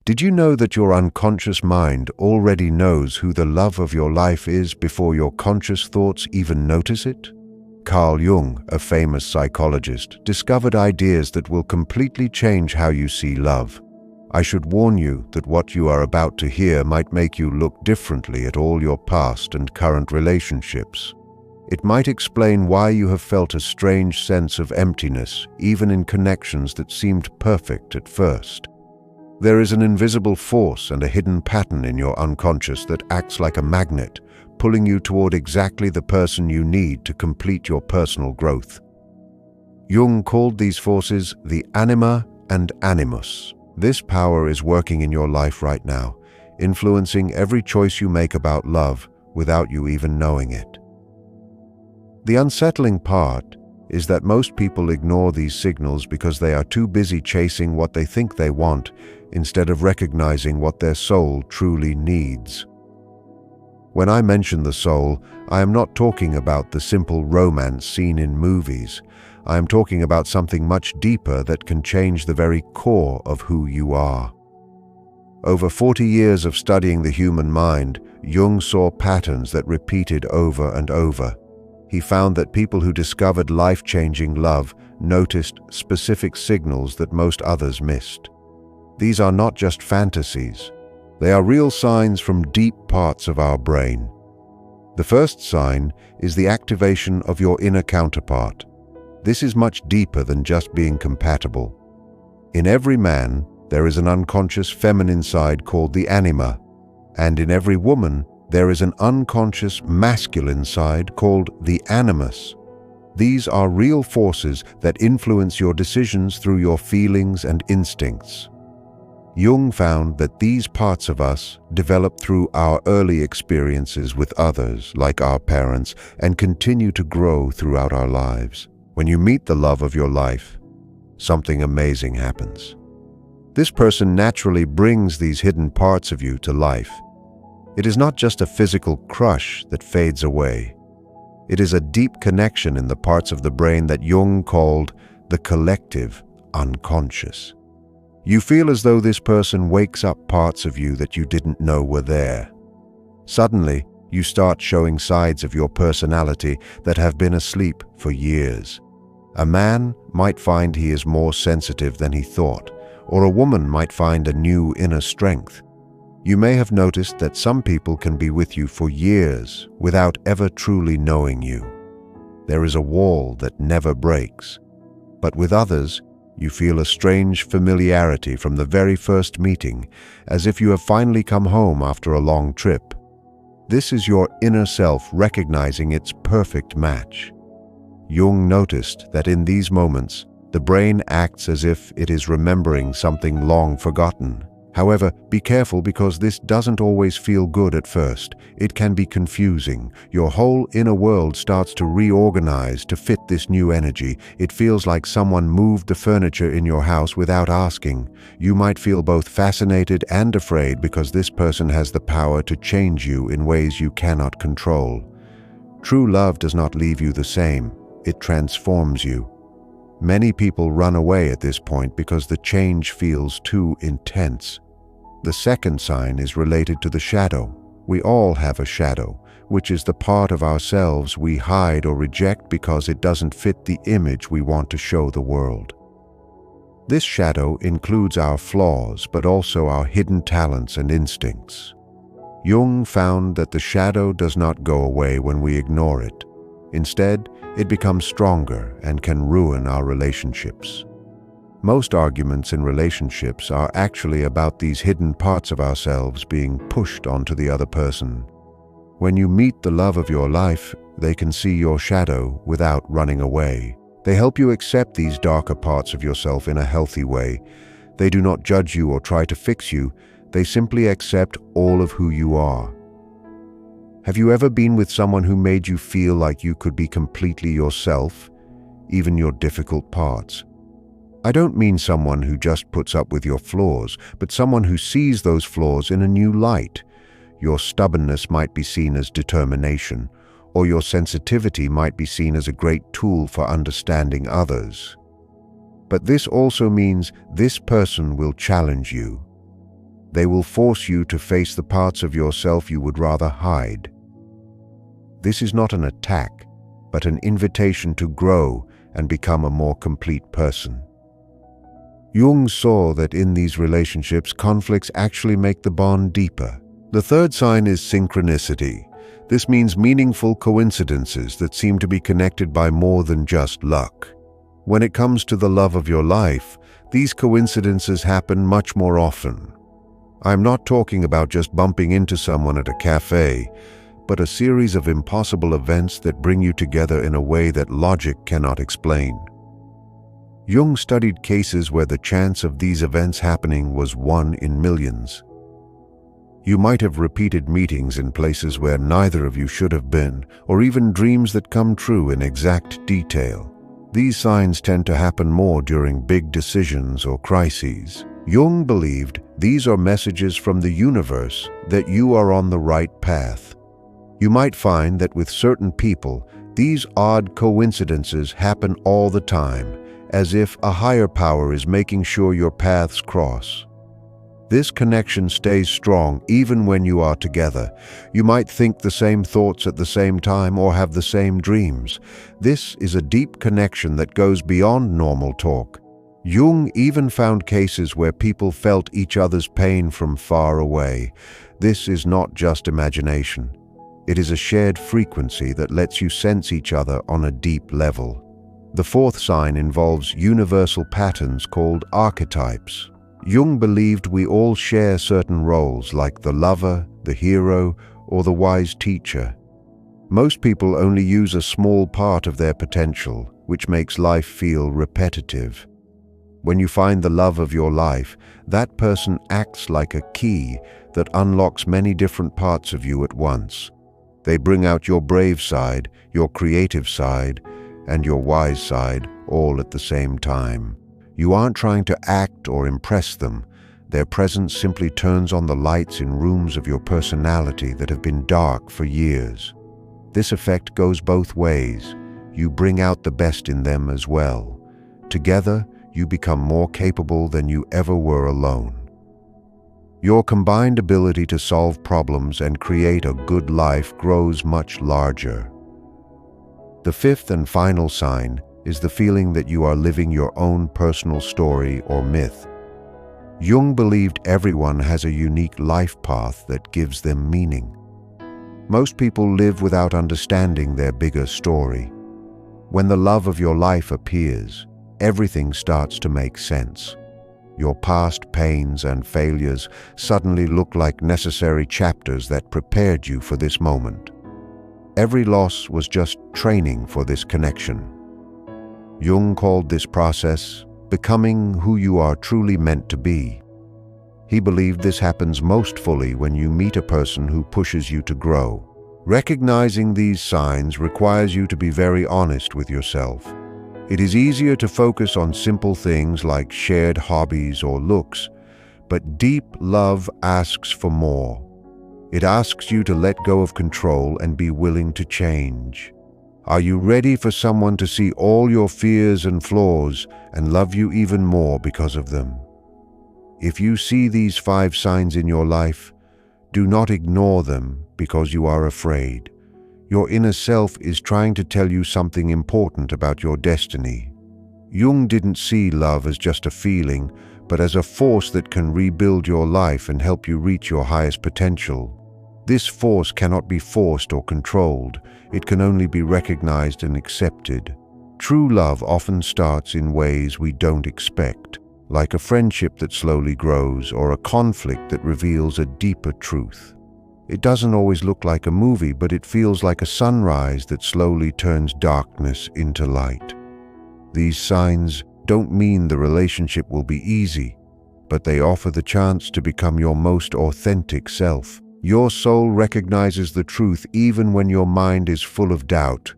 Did you know that your unconscious mind already knows who the love of your life is before your conscious thoughts even notice it? Carl Jung, a famous psychologist, discovered ideas that will completely change how you see love. I should warn you that what you are about to hear might make you look differently at all your past and current relationships. It might explain why you have felt a strange sense of emptiness, even in connections that seemed perfect at first. There is an invisible force and a hidden pattern in your unconscious that acts like a magnet, pulling you toward exactly the person you need to complete your personal growth. Jung called these forces the anima and animus. This power is working in your life right now, influencing every choice you make about love without you even knowing it. The unsettling part is that most people ignore these signals because they are too busy chasing what they think they want instead of recognizing what their soul truly needs. When I mention the soul, I am not talking about the simple romance seen in movies. I am talking about something much deeper that can change the very core of who you are. Over 40 years of studying the human mind, Jung saw patterns that repeated over and over. He found that people who discovered life-changing love noticed specific signals that most others missed. These are not just fantasies. They are real signs from deep parts of our brain. The first sign is the activation of your inner counterpart. This is much deeper than just being compatible. In every man, there is an unconscious feminine side called the anima, and in every woman, there is an unconscious masculine side called the animus. These are real forces that influence your decisions through your feelings and instincts. Jung found that these parts of us develop through our early experiences with others, like our parents, and continue to grow throughout our lives. When you meet the love of your life, something amazing happens. This person naturally brings these hidden parts of you to life. It is not just a physical crush that fades away. It is a deep connection in the parts of the brain that Jung called the collective unconscious. You feel as though this person wakes up parts of you that you didn't know were there. Suddenly, you start showing sides of your personality that have been asleep for years. A man might find he is more sensitive than he thought, or a woman might find a new inner strength. You may have noticed that some people can be with you for years without ever truly knowing you. There is a wall that never breaks. But with others, you feel a strange familiarity from the very first meeting, as if you have finally come home after a long trip. This is your inner self recognizing its perfect match. Jung noticed that in these moments, the brain acts as if it is remembering something long forgotten. However, be careful because this doesn't always feel good at first. It can be confusing. Your whole inner world starts to reorganize to fit this new energy. It feels like someone moved the furniture in your house without asking. You might feel both fascinated and afraid because this person has the power to change you in ways you cannot control. True love does not leave you the same. It transforms you. Many people run away at this point because the change feels too intense. The second sign is related to the shadow. We all have a shadow, which is the part of ourselves we hide or reject because it doesn't fit the image we want to show the world. This shadow includes our flaws, but also our hidden talents and instincts. Jung found that the shadow does not go away when we ignore it. Instead, it becomes stronger and can ruin our relationships. Most arguments in relationships are actually about these hidden parts of ourselves being pushed onto the other person. When you meet the love of your life, they can see your shadow without running away. They help you accept these darker parts of yourself in a healthy way. They do not judge you or try to fix you. They simply accept all of who you are. Have you ever been with someone who made you feel like you could be completely yourself, even your difficult parts? I don't mean someone who just puts up with your flaws, but someone who sees those flaws in a new light. Your stubbornness might be seen as determination, or your sensitivity might be seen as a great tool for understanding others. But this also means this person will challenge you. They will force you to face the parts of yourself you would rather hide. This is not an attack, but an invitation to grow and become a more complete person. Jung saw that in these relationships, conflicts actually make the bond deeper. The third sign is synchronicity. This means meaningful coincidences that seem to be connected by more than just luck. When it comes to the love of your life, these coincidences happen much more often. I'm not talking about just bumping into someone at a cafe, but a series of impossible events that bring you together in a way that logic cannot explain. Jung studied cases where the chance of these events happening was 1 in millions. You might have repeated meetings in places where neither of you should have been, or even dreams that come true in exact detail. These signs tend to happen more during big decisions or crises. Jung believed these are messages from the universe that you are on the right path. You might find that with certain people, these odd coincidences happen all the time, as if a higher power is making sure your paths cross. This connection stays strong even when you are together. You might think the same thoughts at the same time or have the same dreams. This is a deep connection that goes beyond normal talk. Jung even found cases where people felt each other's pain from far away. This is not just imagination. It is a shared frequency that lets you sense each other on a deep level. The fourth sign involves universal patterns called archetypes. Jung believed we all share certain roles like the lover, the hero, or the wise teacher. Most people only use a small part of their potential, which makes life feel repetitive. When you find the love of your life, that person acts like a key that unlocks many different parts of you at once. They bring out your brave side, your creative side, and your wise side all at the same time. You aren't trying to act or impress them. Their presence simply turns on the lights in rooms of your personality that have been dark for years. This effect goes both ways. You bring out the best in them as well. Together, you become more capable than you ever were alone. Your combined ability to solve problems and create a good life grows much larger. The fifth and final sign is the feeling that you are living your own personal story or myth. Jung believed everyone has a unique life path that gives them meaning. Most people live without understanding their bigger story. When the love of your life appears, everything starts to make sense. Your past pains and failures suddenly look like necessary chapters that prepared you for this moment. Every loss was just training for this connection. Jung called this process becoming who you are truly meant to be. He believed this happens most fully when you meet a person who pushes you to grow. Recognizing these signs requires you to be very honest with yourself. It is easier to focus on simple things like shared hobbies or looks, but deep love asks for more. It asks you to let go of control and be willing to change. Are you ready for someone to see all your fears and flaws and love you even more because of them? If you see these 5 signs in your life, do not ignore them because you are afraid. Your inner self is trying to tell you something important about your destiny. Jung didn't see love as just a feeling, but as a force that can rebuild your life and help you reach your highest potential. This force cannot be forced or controlled. It can only be recognized and accepted. True love often starts in ways we don't expect, like a friendship that slowly grows or a conflict that reveals a deeper truth. It doesn't always look like a movie, but it feels like a sunrise that slowly turns darkness into light. These signs don't mean the relationship will be easy, but they offer the chance to become your most authentic self. Your soul recognizes the truth even when your mind is full of doubt.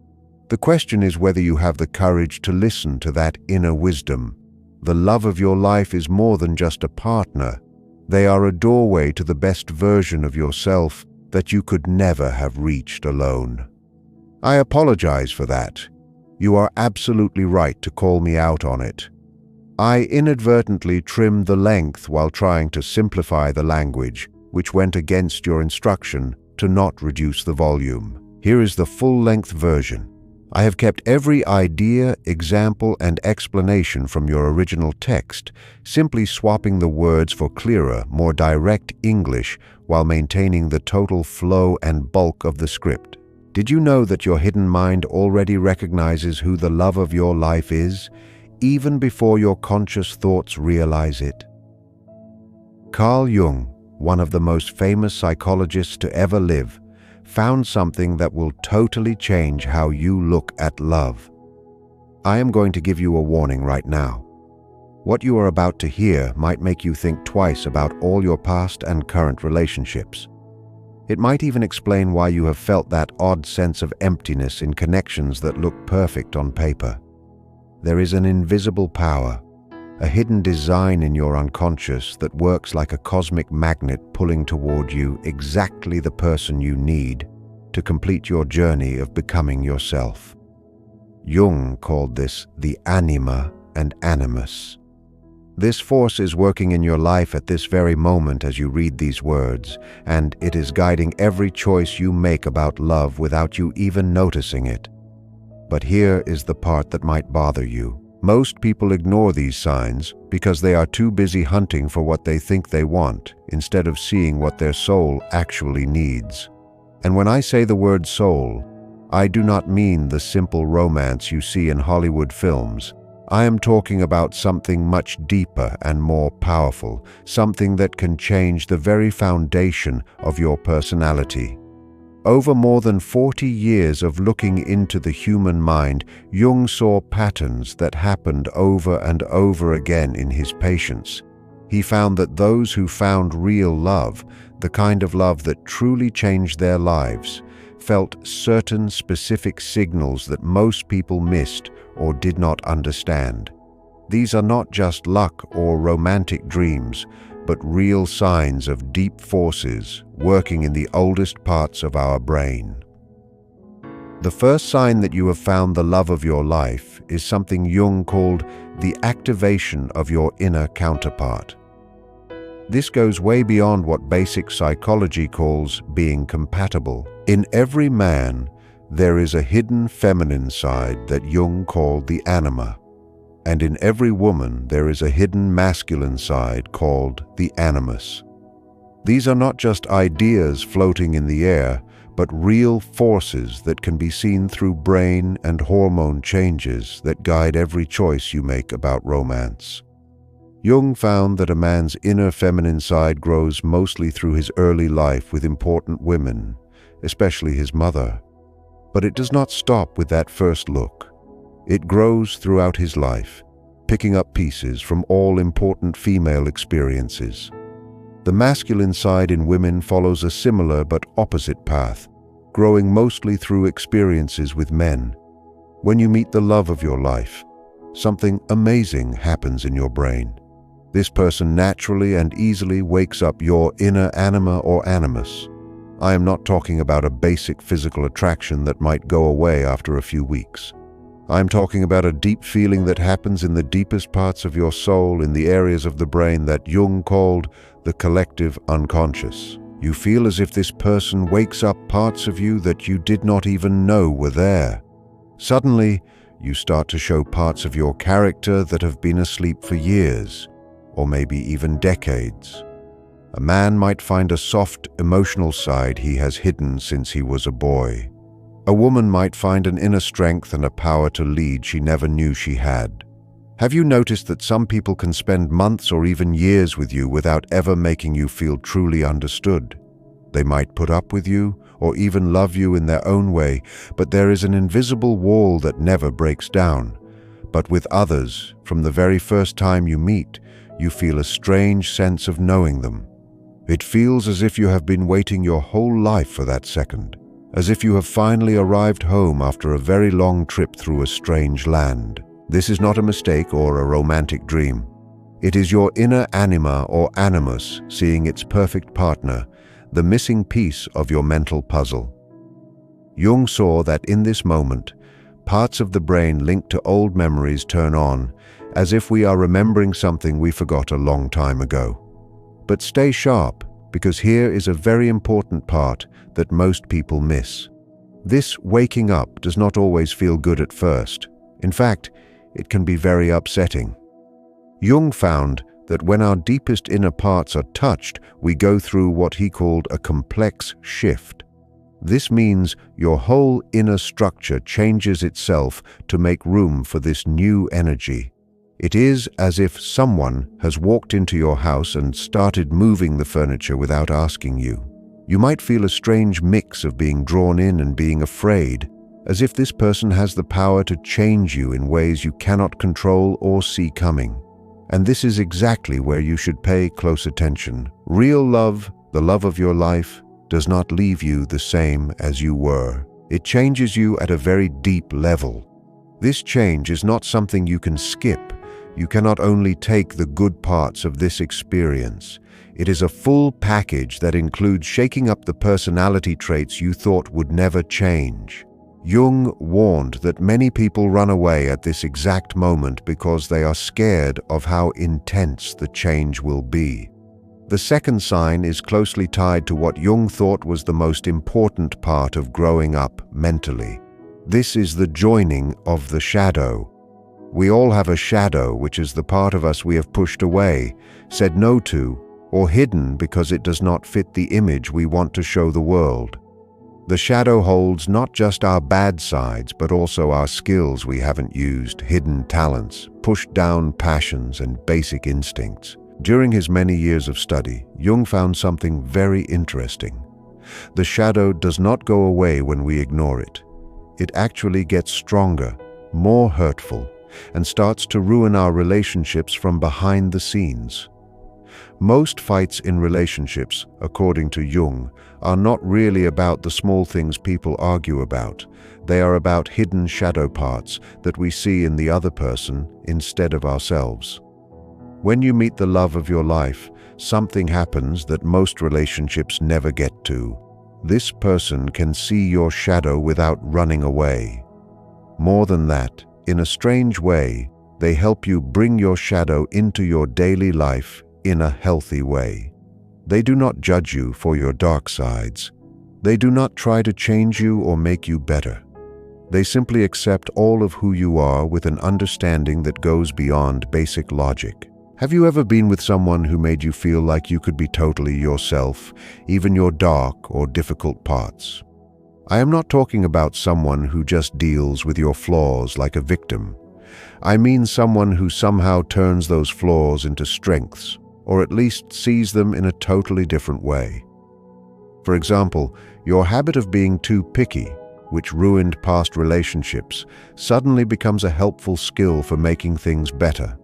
The question is whether you have the courage to listen to that inner wisdom. The love of your life is more than just a partner. They are a doorway to the best version of yourself that you could never have reached alone. I apologize for that. You are absolutely right to call me out on it. I inadvertently trimmed the length while trying to simplify the language, which went against your instruction to not reduce the volume. Here is the full-length version. I have kept every idea, example, and explanation from your original text, simply swapping the words for clearer, more direct English while maintaining the total flow and bulk of the script. Did you know that your hidden mind already recognizes who the love of your life is, even before your conscious thoughts realize it? Carl Jung, one of the most famous psychologists to ever live, found something that will totally change how you look at love. I am going to give you a warning right now. What you are about to hear might make you think twice about all your past and current relationships. It might even explain why you have felt that odd sense of emptiness in connections that look perfect on paper. There is an invisible power, a hidden design in your unconscious that works like a cosmic magnet pulling toward you exactly the person you need to complete your journey of becoming yourself. Jung called this the anima and animus. This force is working in your life at this very moment as you read these words, and it is guiding every choice you make about love without you even noticing it. But here is the part that might bother you. Most people ignore these signs because they are too busy hunting for what they think they want instead of seeing what their soul actually needs. And when I say the word soul, I do not mean the simple romance you see in Hollywood films. I am talking about something much deeper and more powerful, something that can change the very foundation of your personality. Over more than 40 years of looking into the human mind, Jung saw patterns that happened over and over again in his patients. He found that those who found real love, the kind of love that truly changed their lives, felt certain specific signals that most people missed or did not understand. These are not just luck or romantic dreams, but real signs of deep forces working in the oldest parts of our brain. The first sign that you have found the love of your life is something Jung called the activation of your inner counterpart. This goes way beyond what basic psychology calls being compatible. In every man, there is a hidden feminine side that Jung called the anima. And in every woman there is a hidden masculine side called the animus. These are not just ideas floating in the air, but real forces that can be seen through brain and hormone changes that guide every choice you make about romance. Jung found that a man's inner feminine side grows mostly through his early life with important women, especially his mother. But it does not stop with that first look. It grows throughout his life, picking up pieces from all important female experiences. The masculine side in women follows a similar but opposite path, growing mostly through experiences with men. When you meet the love of your life, something amazing happens in your brain. This person naturally and easily wakes up your inner anima or animus. I am not talking about a basic physical attraction that might go away after a few weeks. I'm talking about a deep feeling that happens in the deepest parts of your soul, in the areas of the brain that Jung called the collective unconscious. You feel as if this person wakes up parts of you that you did not even know were there. Suddenly, you start to show parts of your character that have been asleep for years, or maybe even decades. A man might find a soft, emotional side he has hidden since he was a boy. A woman might find an inner strength and a power to lead she never knew she had. Have you noticed that some people can spend months or even years with you without ever making you feel truly understood? They might put up with you or even love you in their own way, but there is an invisible wall that never breaks down. But with others, from the very first time you meet, you feel a strange sense of knowing them. It feels as if you have been waiting your whole life for that second. As if you have finally arrived home after a very long trip through a strange land. This is not a mistake or a romantic dream. It is your inner anima or animus seeing its perfect partner, the missing piece of your mental puzzle. Jung saw that in this moment, parts of the brain linked to old memories turn on, as if we are remembering something we forgot a long time ago. But stay sharp, because here is a very important part that most people miss. This waking up does not always feel good at first. In fact, it can be very upsetting. Jung found that when our deepest inner parts are touched, we go through what he called a complex shift. This means your whole inner structure changes itself to make room for this new energy. It is as if someone has walked into your house and started moving the furniture without asking you. You might feel a strange mix of being drawn in and being afraid, as if this person has the power to change you in ways you cannot control or see coming. And this is exactly where you should pay close attention. Real love, the love of your life, does not leave you the same as you were. It changes you at a very deep level. This change is not something you can skip. You cannot only take the good parts of this experience. It is a full package that includes shaking up the personality traits you thought would never change. Jung warned that many people run away at this exact moment because they are scared of how intense the change will be. The second sign is closely tied to what Jung thought was the most important part of growing up mentally. This is the joining of the shadow. We all have a shadow, which is the part of us we have pushed away, said no to, or hidden because it does not fit the image we want to show the world. The shadow holds not just our bad sides, but also our skills we haven't used, hidden talents, pushed down passions, and basic instincts. During his many years of study, Jung found something very interesting. The shadow does not go away when we ignore it. It actually gets stronger, more hurtful, and starts to ruin our relationships from behind the scenes. Most fights in relationships, according to Jung, are not really about the small things people argue about. They are about hidden shadow parts that we see in the other person instead of ourselves. When you meet the love of your life, something happens that most relationships never get to. This person can see your shadow without running away. More than that, in a strange way, they help you bring your shadow into your daily life in a healthy way. They do not judge you for your dark sides. They do not try to change you or make you better. They simply accept all of who you are with an understanding that goes beyond basic logic. Have you ever been with someone who made you feel like you could be totally yourself, even your dark or difficult parts? I am not talking about someone who just deals with your flaws like a victim. I mean someone who somehow turns those flaws into strengths, or at least sees them in a totally different way. For example, your habit of being too picky, which ruined past relationships, suddenly becomes a helpful skill for making things better.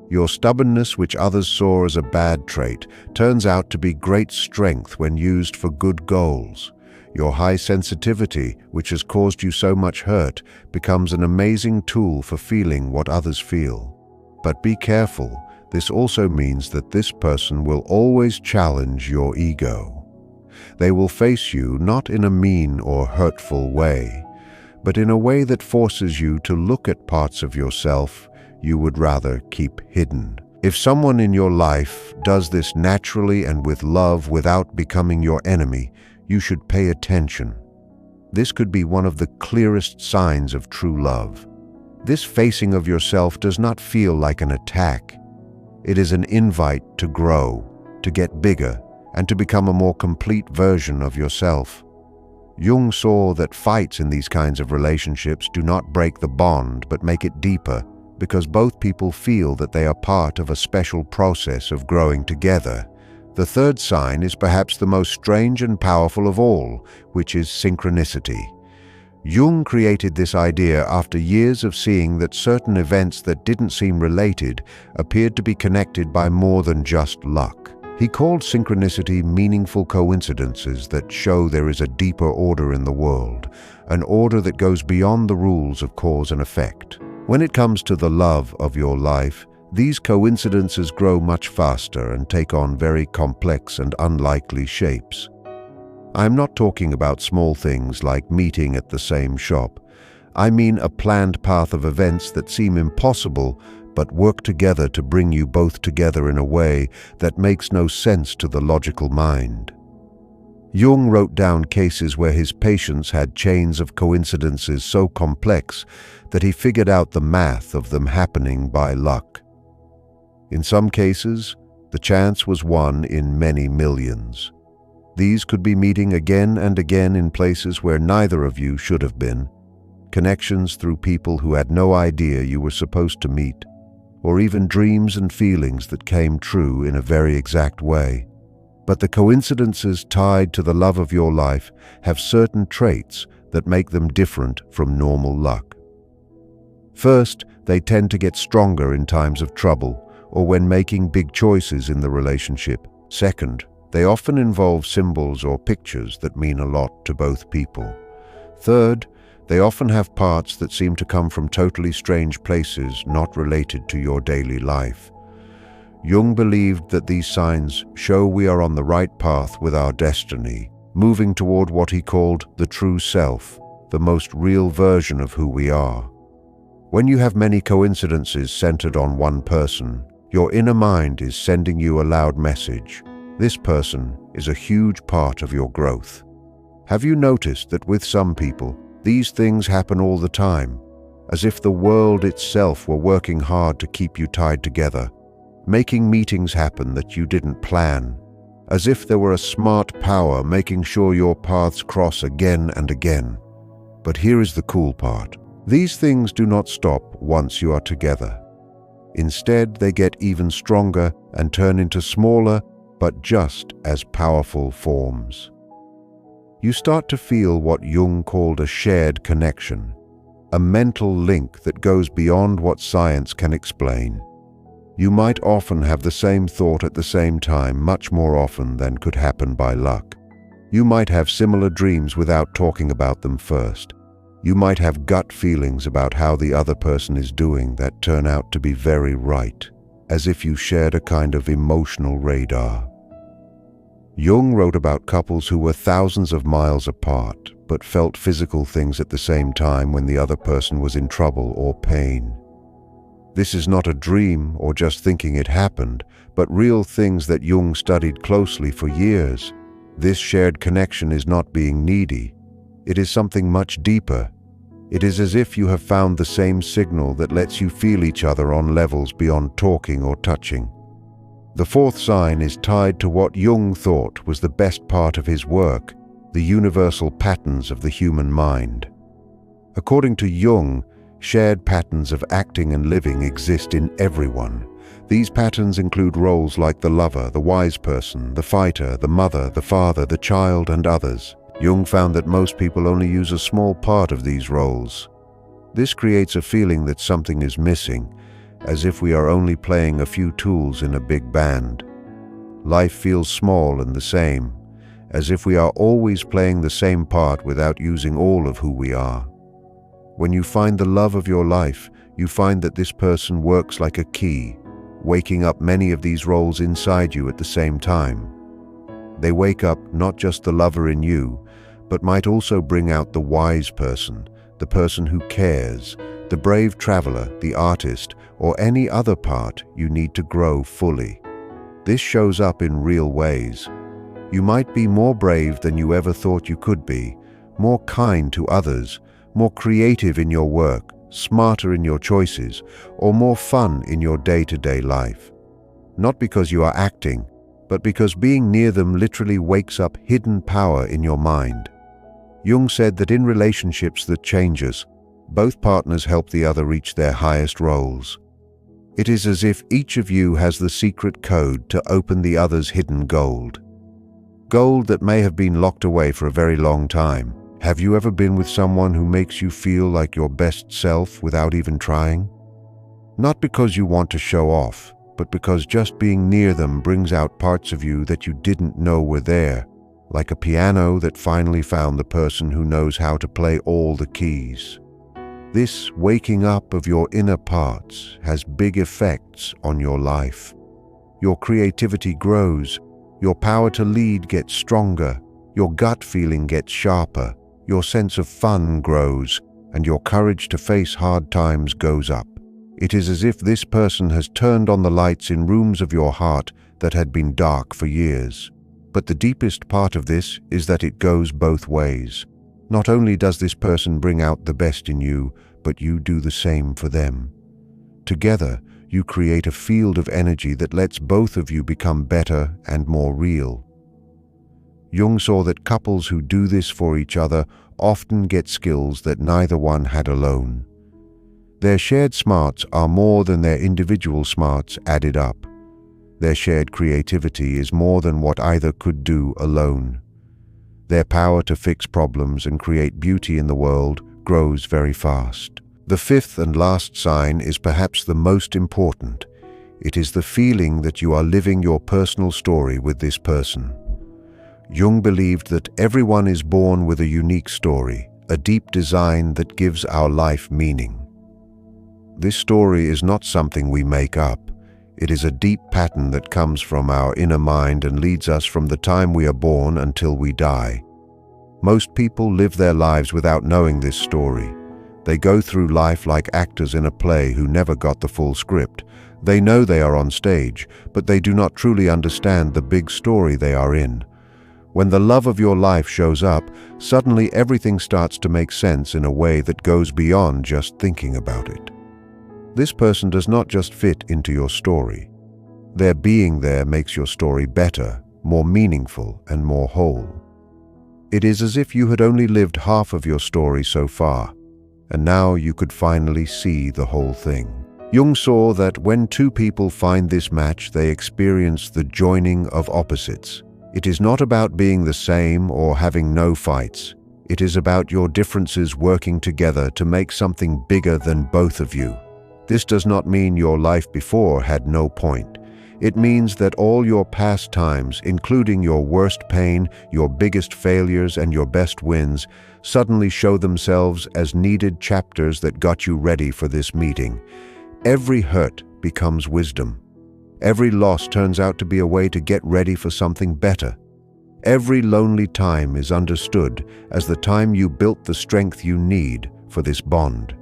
Your stubbornness, which others saw as a bad trait, turns out to be great strength when used for good goals. Your high sensitivity, which has caused you so much hurt, becomes an amazing tool for feeling what others feel. But be careful, this also means that this person will always challenge your ego. They will face you not in a mean or hurtful way, but in a way that forces you to look at parts of yourself you would rather keep hidden. If someone in your life does this naturally and with love without becoming your enemy, you should pay attention. This could be one of the clearest signs of true love. This facing of yourself does not feel like an attack. It is an invite to grow, to get bigger, and to become a more complete version of yourself. Jung saw that fights in these kinds of relationships do not break the bond but make it deeper, because both people feel that they are part of a special process of growing together. The third sign is perhaps the most strange and powerful of all, which is synchronicity. Jung created this idea after years of seeing that certain events that didn't seem related appeared to be connected by more than just luck. He called synchronicity meaningful coincidences that show there is a deeper order in the world, an order that goes beyond the rules of cause and effect. When it comes to the love of your life, these coincidences grow much faster and take on very complex and unlikely shapes. I am not talking about small things like meeting at the same shop. I mean a planned path of events that seem impossible but work together to bring you both together in a way that makes no sense to the logical mind. Jung wrote down cases where his patients had chains of coincidences so complex that he figured out the math of them happening by luck. In some cases, the chance was 1 in many millions. These could be meeting again and again in places where neither of you should have been, connections through people who had no idea you were supposed to meet, or even dreams and feelings that came true in a very exact way. But the coincidences tied to the love of your life have certain traits that make them different from normal luck. First, they tend to get stronger in times of trouble or when making big choices in the relationship. Second, they often involve symbols or pictures that mean a lot to both people. Third, they often have parts that seem to come from totally strange places not related to your daily life. Jung believed that these signs show we are on the right path with our destiny, moving toward what he called the true self, the most real version of who we are. When you have many coincidences centered on one person, your inner mind is sending you a loud message. This person is a huge part of your growth. Have you noticed that with some people, these things happen all the time, as if the world itself were working hard to keep you tied together, making meetings happen that you didn't plan, as if there were a smart power making sure your paths cross again and again. But here is the cool part. These things do not stop once you are together. Instead, they get even stronger and turn into smaller but just as powerful forms. You start to feel what Jung called a shared connection, a mental link that goes beyond what science can explain. You might often have the same thought at the same time, much more often than could happen by luck. You might have similar dreams without talking about them first. You might have gut feelings about how the other person is doing that turn out to be very right, as if you shared a kind of emotional radar. Jung wrote about couples who were thousands of miles apart, but felt physical things at the same time when the other person was in trouble or pain. This is not a dream or just thinking it happened, but real things that Jung studied closely for years. This shared connection is not being needy. It is something much deeper. It is as if you have found the same signal that lets you feel each other on levels beyond talking or touching. The fourth sign is tied to what Jung thought was the best part of his work, the universal patterns of the human mind. According to Jung, shared patterns of acting and living exist in everyone. These patterns include roles like the lover, the wise person, the fighter, the mother, the father, the child, and others. Jung found that most people only use a small part of these roles. This creates a feeling that something is missing, as if we are only playing a few tools in a big band. Life feels small and the same, as if we are always playing the same part without using all of who we are. When you find the love of your life, you find that this person works like a key, waking up many of these roles inside you at the same time. They wake up not just the lover in you, but might also bring out the wise person, the person who cares, the brave traveler, the artist, or any other part you need to grow fully. This shows up in real ways. You might be more brave than you ever thought you could be, more kind to others, more creative in your work, smarter in your choices, or more fun in your day-to-day life. Not because you are acting, but because being near them literally wakes up hidden power in your mind. Jung said that in relationships that change us, both partners help the other reach their highest roles. It is as if each of you has the secret code to open the other's hidden gold. Gold that may have been locked away for a very long time. Have you ever been with someone who makes you feel like your best self without even trying? Not because you want to show off, but because just being near them brings out parts of you that you didn't know were there, like a piano that finally found the person who knows how to play all the keys. This waking up of your inner parts has big effects on your life. Your creativity grows, your power to lead gets stronger, your gut feeling gets sharper, your sense of fun grows, and your courage to face hard times goes up. It is as if this person has turned on the lights in rooms of your heart that had been dark for years. But the deepest part of this is that it goes both ways. Not only does this person bring out the best in you, but you do the same for them. Together, you create a field of energy that lets both of you become better and more real. Jung saw that couples who do this for each other often get skills that neither one had alone. Their shared smarts are more than their individual smarts added up. Their shared creativity is more than what either could do alone. Their power to fix problems and create beauty in the world grows very fast. The fifth and last sign is perhaps the most important. It is the feeling that you are living your personal story with this person. Jung believed that everyone is born with a unique story, a deep design that gives our life meaning. This story is not something we make up. It is a deep pattern that comes from our inner mind and leads us from the time we are born until we die. Most people live their lives without knowing this story. They go through life like actors in a play who never got the full script. They know they are on stage, but they do not truly understand the big story they are in. When the love of your life shows up, suddenly everything starts to make sense in a way that goes beyond just thinking about it. This person does not just fit into your story. Their being there makes your story better, more meaningful, and more whole. It is as if you had only lived half of your story so far, and now you could finally see the whole thing. Jung saw that when two people find this match, they experience the joining of opposites. It is not about being the same or having no fights. It is about your differences working together to make something bigger than both of you. This does not mean your life before had no point. It means that all your past times, including your worst pain, your biggest failures, and your best wins, suddenly show themselves as needed chapters that got you ready for this meeting. Every hurt becomes wisdom. Every loss turns out to be a way to get ready for something better. Every lonely time is understood as the time you built the strength you need for this bond.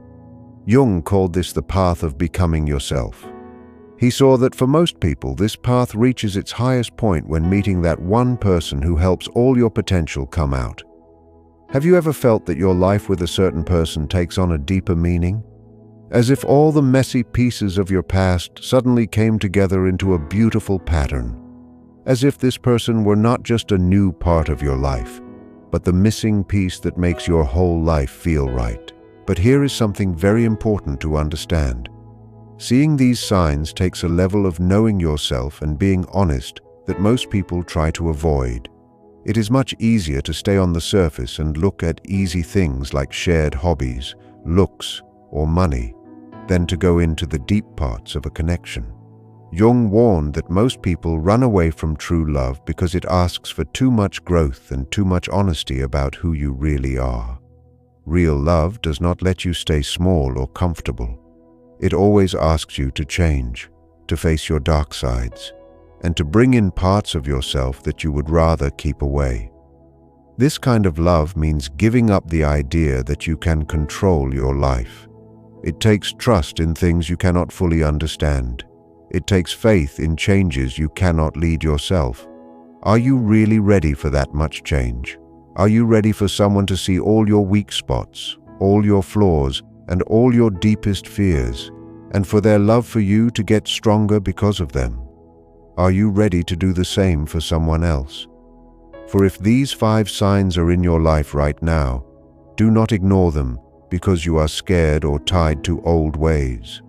Jung called this the path of becoming yourself. He saw that for most people, this path reaches its highest point when meeting that one person who helps all your potential come out. Have you ever felt that your life with a certain person takes on a deeper meaning? As if all the messy pieces of your past suddenly came together into a beautiful pattern. As if this person were not just a new part of your life, but the missing piece that makes your whole life feel right. But here is something very important to understand. Seeing these signs takes a level of knowing yourself and being honest that most people try to avoid. It is much easier to stay on the surface and look at easy things like shared hobbies, looks, or money, than to go into the deep parts of a connection. Jung warned that most people run away from true love because it asks for too much growth and too much honesty about who you really are. Real love does not let you stay small or comfortable. It always asks you to change, to face your dark sides, and to bring in parts of yourself that you would rather keep away. This kind of love means giving up the idea that you can control your life. It takes trust in things you cannot fully understand. It takes faith in changes you cannot lead yourself. Are you really ready for that much change? Are you ready for someone to see all your weak spots, all your flaws, and all your deepest fears, and for their love for you to get stronger because of them? Are you ready to do the same for someone else? For if these 5 signs are in your life right now, do not ignore them because you are scared or tied to old ways.